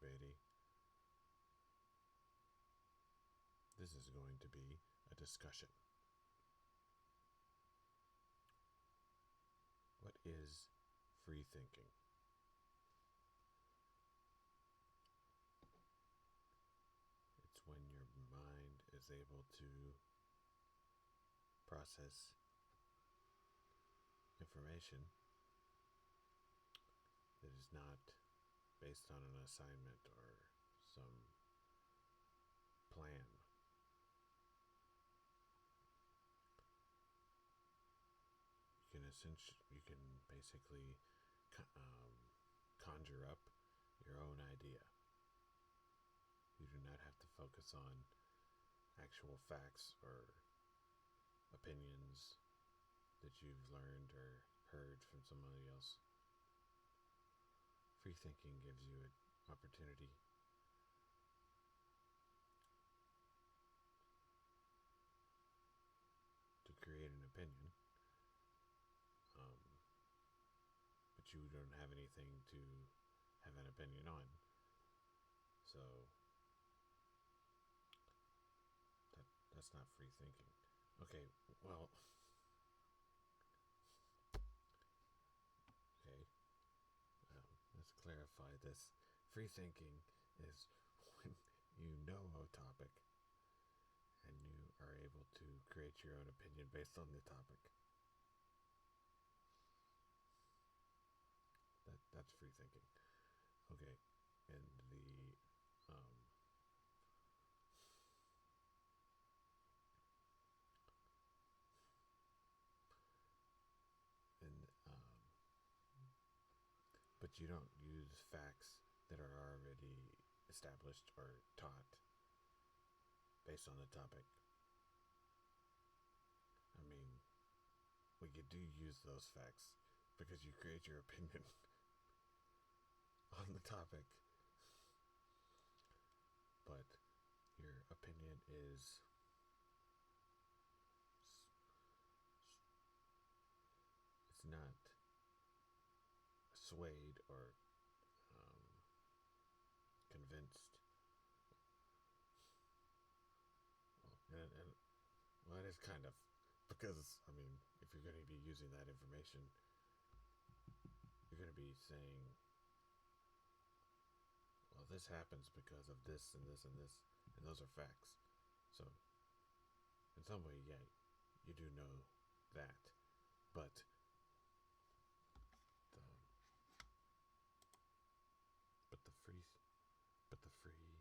Beatty. This is going to be a discussion. What is free thinking? It's when your mind is able to process information that is not based on an assignment or some plan. You can basically conjure up your own idea. You do not have to focus on actual facts or opinions that you've learned or heard from somebody else. Free thinking gives you an opportunity to create an opinion, but you don't have anything to have an opinion on. So that's not free thinking. Okay, well, okay, let's clarify this. Free thinking is when you know a topic and you are able to create your own opinion based on the topic. That's free thinking. Okay, and and but you don't use facts that are already established or taught based on the topic. I mean, you do use those facts because you create your opinion on the topic, but your opinion is it's not swayed or convinced. Well, it is kind of, because I mean, if you're going to be using that information, you're going to be saying, well, this happens because of this and this and this, and those are facts. So, in some way, yeah, you do know that, but the but the free but the free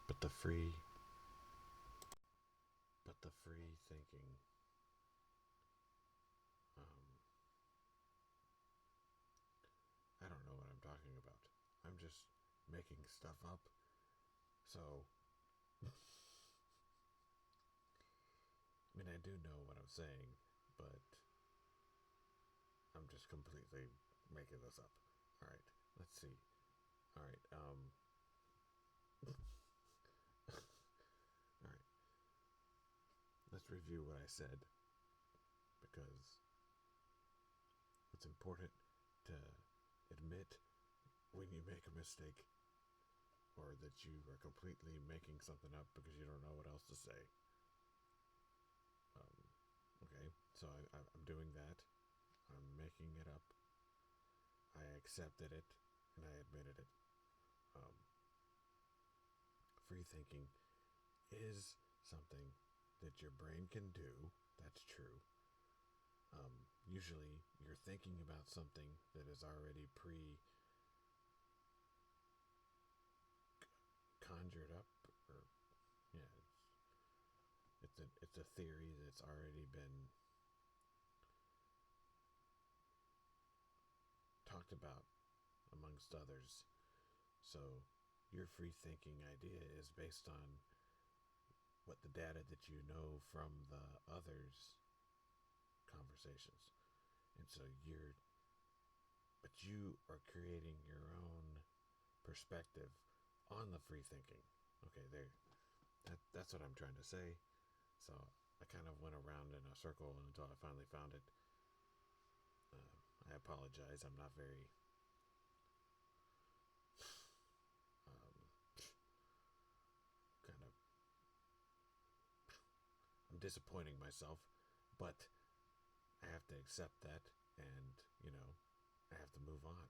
but the free but the free thinking I don't know what I'm talking about. I'm just making stuff up. So I mean, I do know what I'm saying, but I'm just completely making this up. All right, let's see. All right, all right. Let's review what I said, because it's important to admit when you make a mistake or that you are completely making something up because you don't know what else to say. Okay, so I'm doing that. I'm making it up. I accepted it and I admitted it. Free thinking is something that your brain can do. That's true. Usually you're thinking about something that is already conjured up, or yeah, it's a theory that's already been talked about amongst others. So your free thinking idea is based on what the data that you know from the others' conversations. And so you are creating your own perspective on the free thinking. Okay, that's what I'm trying to say. So I kind of went around in a circle until I finally found it. I apologize. I'm not very I'm disappointing myself, but I have to accept that, and, I have to move on.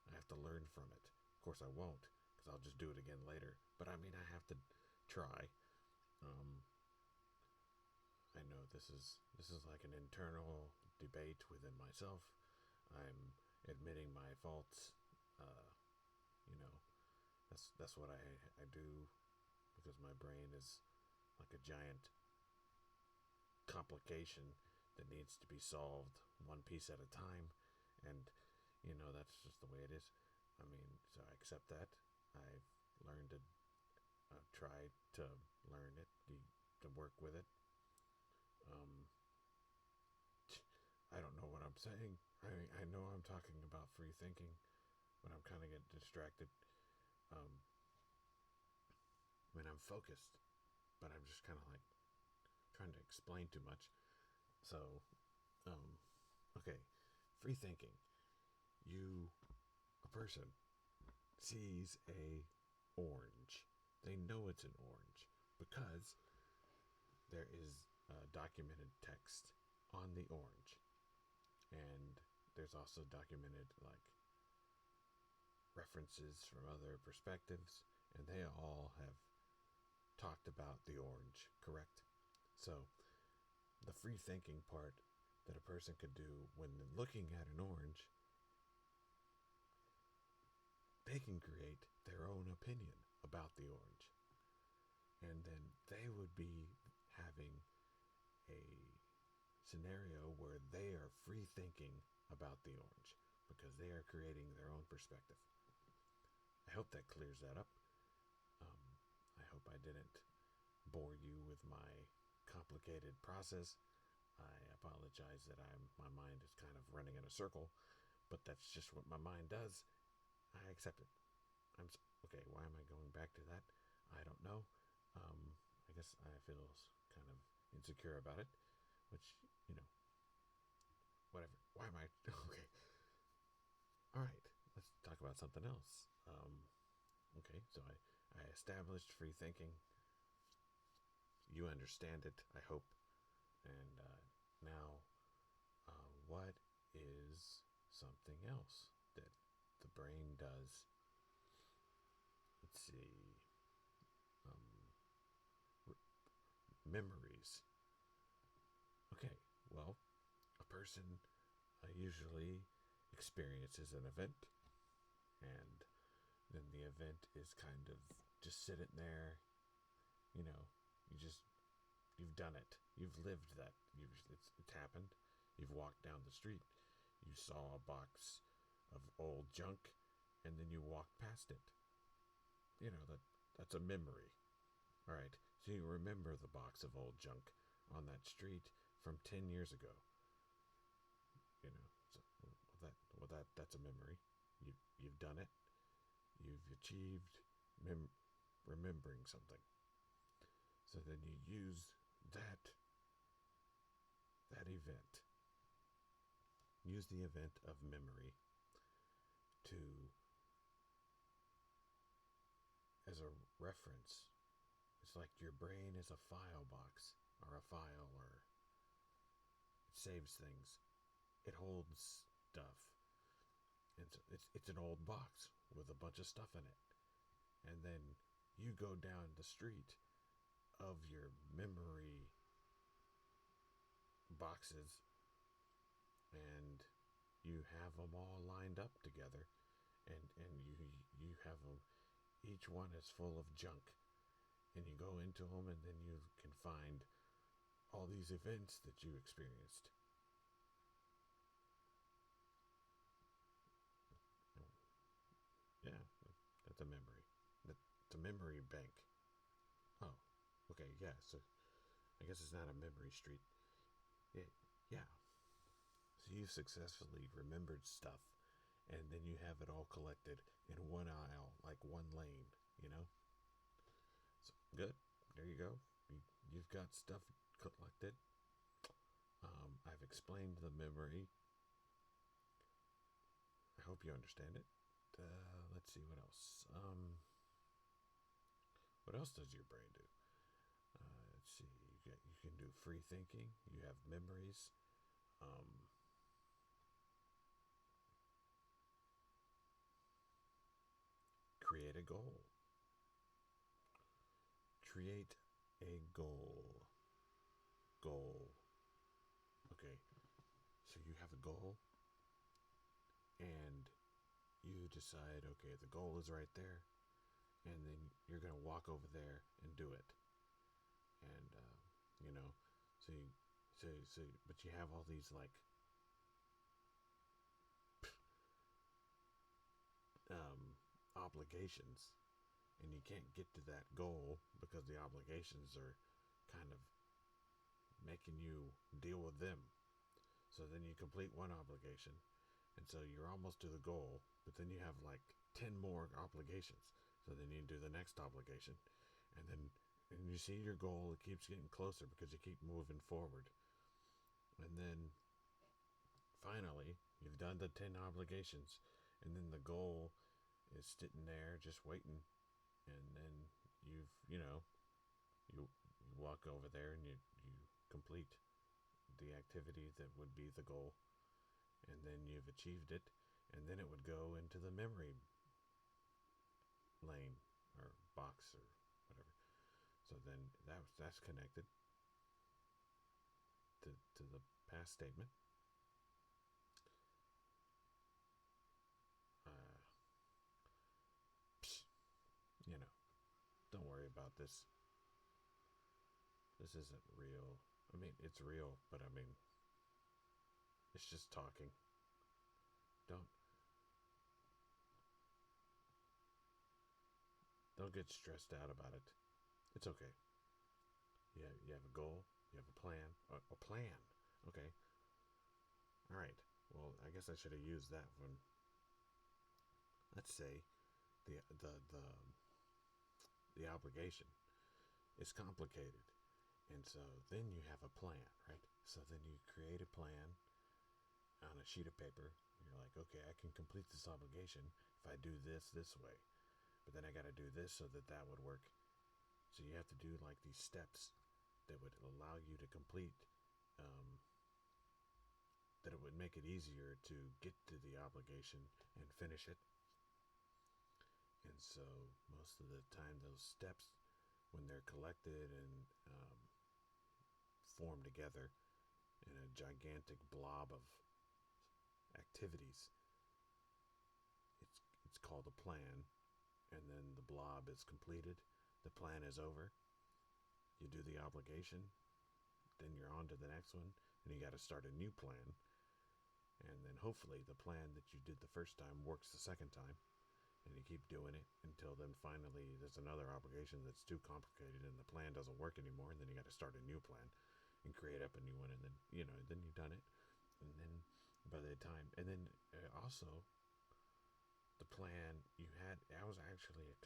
I have to learn from it. Of course, I won't, because I'll just do it again later. But I mean, I have to try. Um, I know this is like an internal debate within myself. I'm admitting my faults. Uh, you know, that's what I do, because my brain is like a giant complication that needs to be solved one piece at a time, and that's just the way it is. I mean, so I accept that. I've learned to try to learn it, to work with it. um I don't know what I'm saying. I know I'm talking about free thinking, but I'm kind of getting distracted. um when I'm focused, but I'm just kind of like trying to explain too much. So, okay, free thinking. A person sees a orange. They know it's an orange because there is documented text on the orange, and there's also documented like references from other perspectives, and they all have talked about the orange, correct? So, the free thinking part that a person could do when looking at an orange, they can create their own opinion about the orange. And then they would be having a scenario where they are free thinking about the orange because they are creating their own perspective. I hope that clears that up. I hope I didn't bore you with my complicated process. I apologize that my mind is kind of running in a circle, but that's just what my mind does. I accept it. Okay. Why am I going back to that? I don't know. I guess I feel kind of insecure about it, which, whatever. Why am I okay? All right. Let's talk about something else. Okay. So I established free thinking. You understand it, I hope. And now, what is something else that the brain does? Let's see. Memories. Okay, well, a person usually experiences an event, and then the event is kind of just sitting there. You know, you've done it. You've lived that. It's happened. You've walked down the street. You saw a box of old junk, and then you walked past it. That's a memory. All right. So you remember the box of old junk on that street from 10 years ago. That's a memory. You've done it. You've achieved remembering something. So then you use that event. Use the event of memory to as a reference. It's like your brain is a file box or a file, or it saves things. It holds stuff. It's an old box with a bunch of stuff in it. And then you go down the street of your memory boxes, and you have them all lined up together, and you have them. Each one is full of junk, and you go into them, and then you can find all these events that you experienced. Yeah, that's a memory. It's a memory bank. Oh, okay, yeah. So I guess it's not a memory street. Yeah. So you successfully remembered stuff, and then you have it all collected in one aisle, like one lane. So good. There you go. You've got stuff collected. I've explained the memory. I hope you understand it. Let's see what else. What else does your brain do? Let's see. you can do free thinking. You have memories. Create a goal. Create a goal. Goal. Okay, so you have a goal, and you decide, okay, the goal is right there, and then you're gonna walk over there and do it, and you know, so you, but you have all these like obligations, and you can't get to that goal because the obligations are kind of making you deal with them. So then you complete one obligation, and so you're almost to the goal, but then you have like 10 more obligations. So then you do the next obligation, and then and you see your goal, it keeps getting closer because you keep moving forward. And then finally, you've done the 10 obligations, and then the goal is sitting there just waiting. And then you walk over there and you complete the activity that would be the goal, and then you've achieved it, and then it would go into the memory lane or box or whatever. So then that's connected to the past statement. Uh, you know, don't worry about this. This isn't real. I mean, it's real, but I mean, it's just talking. Don't don't get stressed out about it. It's okay. You have a goal. You have a plan. A plan. Okay. All right. Well, I guess I should have used that one. Let's say the the the the obligation is complicated, and so then you have a plan, right? So then you create a plan on a sheet of paper. You're like, okay, I can complete this obligation if I do this way, but then I got to do this so that would work. So you have to do like these steps that would allow you to complete, um, that it would make it easier to get to the obligation and finish it. And so most of the time, those steps, when they're collected and formed together in a gigantic blob of activities, it's called a plan. And then the blob is completed, the plan is over. You do the obligation, then you're on to the next one, and you got to start a new plan. And then hopefully the plan that you did the first time works the second time, and you keep doing it until then finally there's another obligation that's too complicated and the plan doesn't work anymore, and then you got to start a new plan and create up a new one, and then then you've done it. And then by the time, and then also the plan you had, that was actually a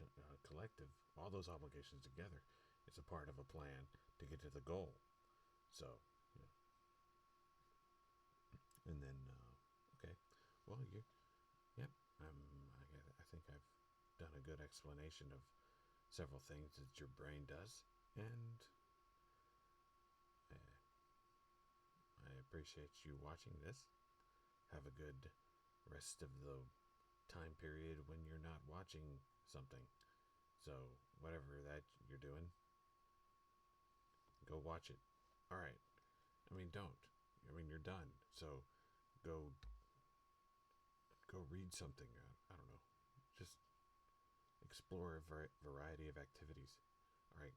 collective, all those obligations together, it's a part of a plan to get to the goal. So and then okay, well, yep, I think I've done a good explanation of several things that your brain does, and uh, I appreciate you watching this. Have a good rest of the time period when you're not watching something. So whatever that you're doing, go watch it. All right. I mean, don't. I mean, you're done. So go read something. I don't know. Just explore a variety of activities. All right.